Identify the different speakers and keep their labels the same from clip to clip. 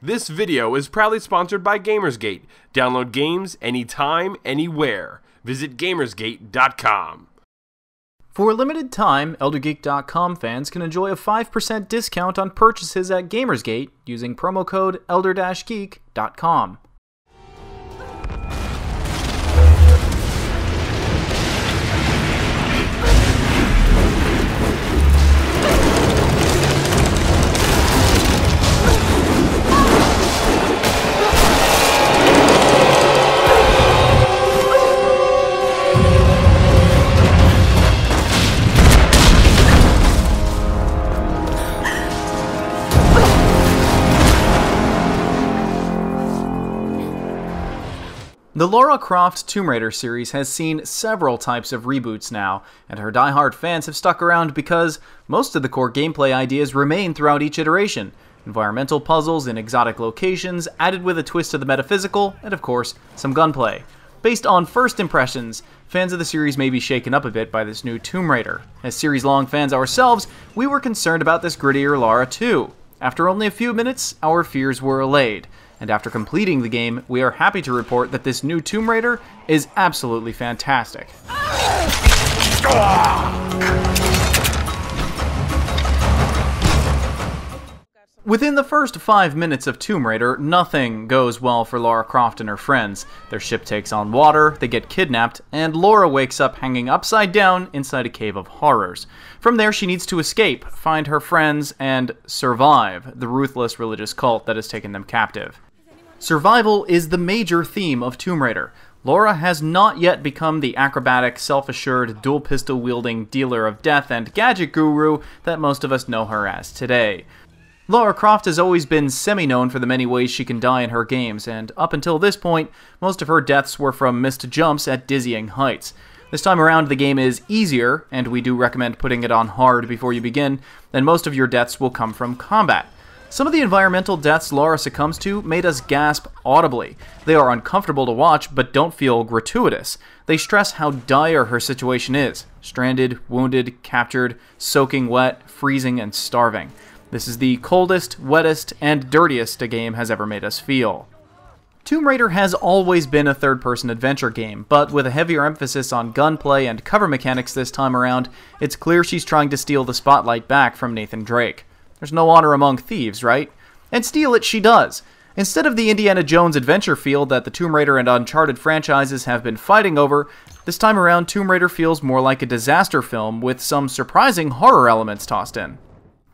Speaker 1: This video is proudly sponsored by Gamersgate. Download games anytime, anywhere. Visit Gamersgate.com.
Speaker 2: For a limited time, ElderGeek.com fans can enjoy a 5% discount on purchases at Gamersgate using promo code Elder-Geek.com. The Lara Croft Tomb Raider series has seen several types of reboots now, and her die-hard fans have stuck around because most of the core gameplay ideas remain throughout each iteration. Environmental puzzles in exotic locations, added with a twist to the metaphysical, and of course, some gunplay. Based on first impressions, fans of the series may be shaken up a bit by this new Tomb Raider. As series-long fans ourselves, we were concerned about this grittier Lara too. After only a few minutes, our fears were allayed. And after completing the game, we are happy to report that this new Tomb Raider is absolutely fantastic. Within the first 5 minutes of Tomb Raider, nothing goes well for Lara Croft and her friends. Their ship takes on water, they get kidnapped, and Laura wakes up hanging upside down inside a cave of horrors. From there, she needs to escape, find her friends, and survive the ruthless religious cult that has taken them captive. Survival is the major theme of Tomb Raider. Lara has not yet become the acrobatic, self-assured, dual-pistol-wielding dealer of death and gadget guru that most of us know her as today. Lara Croft has always been semi-known for the many ways she can die in her games, and up until this point, most of her deaths were from missed jumps at dizzying heights. This time around, the game is easier, and we do recommend putting it on hard before you begin, and most of your deaths will come from combat. Some of the environmental deaths Lara succumbs to made us gasp audibly. They are uncomfortable to watch, but don't feel gratuitous. They stress how dire her situation is. Stranded, wounded, captured, soaking wet, freezing, and starving. This is the coldest, wettest, and dirtiest a game has ever made us feel. Tomb Raider has always been a third-person adventure game, but with a heavier emphasis on gunplay and cover mechanics this time around, it's clear she's trying to steal the spotlight back from Nathan Drake. There's no honor among thieves, right? And steal it she does. Instead of the Indiana Jones adventure field that the Tomb Raider and Uncharted franchises have been fighting over, this time around Tomb Raider feels more like a disaster film with some surprising horror elements tossed in.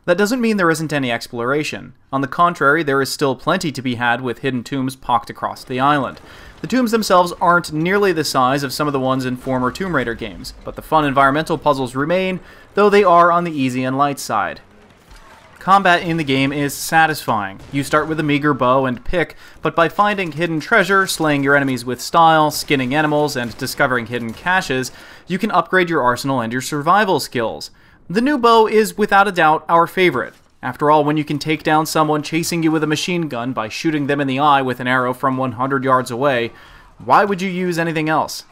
Speaker 2: That doesn't mean there isn't any exploration. On the contrary, there is still plenty to be had with hidden tombs pocked across the island. The tombs themselves aren't nearly the size of some of the ones in former Tomb Raider games, but the fun environmental puzzles remain, though they are on the easy and light side. Combat in the game is satisfying. You start with a meager bow and pick, but by finding hidden treasure, slaying your enemies with style, skinning animals, and discovering hidden caches, you can upgrade your arsenal and your survival skills. The new bow is without a doubt our favorite. After all, when you can take down someone chasing you with a machine gun by shooting them in the eye with an arrow from 100 yards away, why would you use anything else?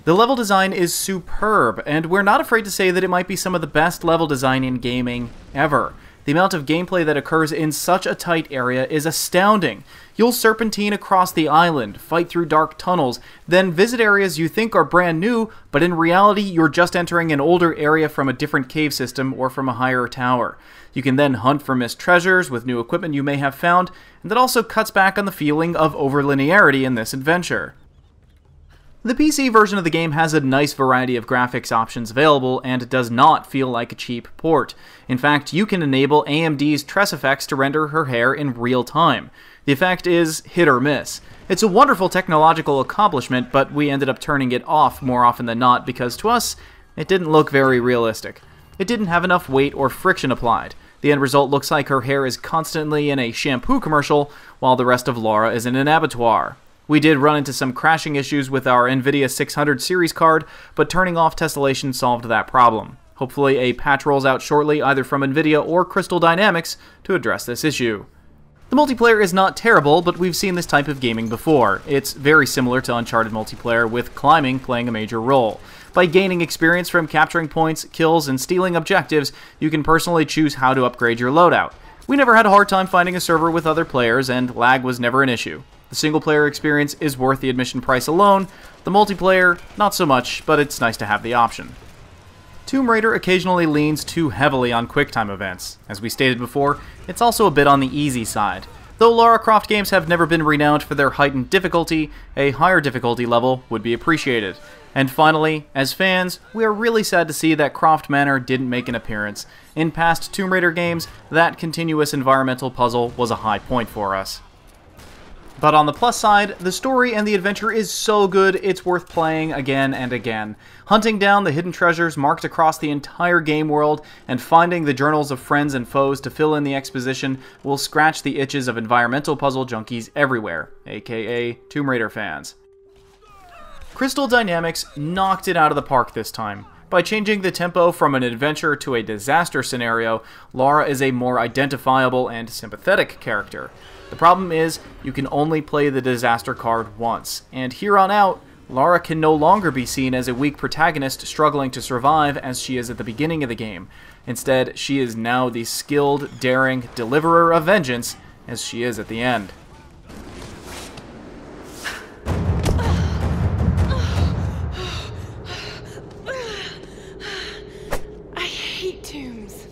Speaker 2: The level design is superb, and we're not afraid to say that it might be some of the best level design in gaming ever. The amount of gameplay that occurs in such a tight area is astounding. You'll serpentine across the island, fight through dark tunnels, then visit areas you think are brand new, but in reality you're just entering an older area from a different cave system or from a higher tower. You can then hunt for missed treasures with new equipment you may have found, and that also cuts back on the feeling of over-linearity in this adventure. The PC version of the game has a nice variety of graphics options available and does not feel like a cheap port. In fact, you can enable AMD's Tress Effects to render her hair in real time. The effect is hit or miss. It's a wonderful technological accomplishment, but we ended up turning it off more often than not because to us, it didn't look very realistic. It didn't have enough weight or friction applied. The end result looks like her hair is constantly in a shampoo commercial, while the rest of Lara is in an abattoir. We did run into some crashing issues with our NVIDIA 600 series card, but turning off tessellation solved that problem. Hopefully a patch rolls out shortly either from NVIDIA or Crystal Dynamics to address this issue. The multiplayer is not terrible, but we've seen this type of gaming before. It's very similar to Uncharted multiplayer, with climbing playing a major role. By gaining experience from capturing points, kills, and stealing objectives, you can personally choose how to upgrade your loadout. We never had a hard time finding a server with other players, and lag was never an issue. The single-player experience is worth the admission price alone. The multiplayer, not so much, but it's nice to have the option. Tomb Raider occasionally leans too heavily on QuickTime events. As we stated before, it's also a bit on the easy side. Though Lara Croft games have never been renowned for their heightened difficulty, a higher difficulty level would be appreciated. And finally, as fans, we are really sad to see that Croft Manor didn't make an appearance. In past Tomb Raider games, that continuous environmental puzzle was a high point for us. But on the plus side, the story and the adventure is so good, it's worth playing again and again. Hunting down the hidden treasures marked across the entire game world and finding the journals of friends and foes to fill in the exposition will scratch the itches of environmental puzzle junkies everywhere, aka Tomb Raider fans. Crystal Dynamics knocked it out of the park this time. By changing the tempo from an adventure to a disaster scenario, Lara is a more identifiable and sympathetic character. The problem is, you can only play the disaster card once, and here on out, Lara can no longer be seen as a weak protagonist struggling to survive as she is at the beginning of the game. Instead, she is now the skilled, daring deliverer of vengeance as she is at the end.
Speaker 3: I hate tombs.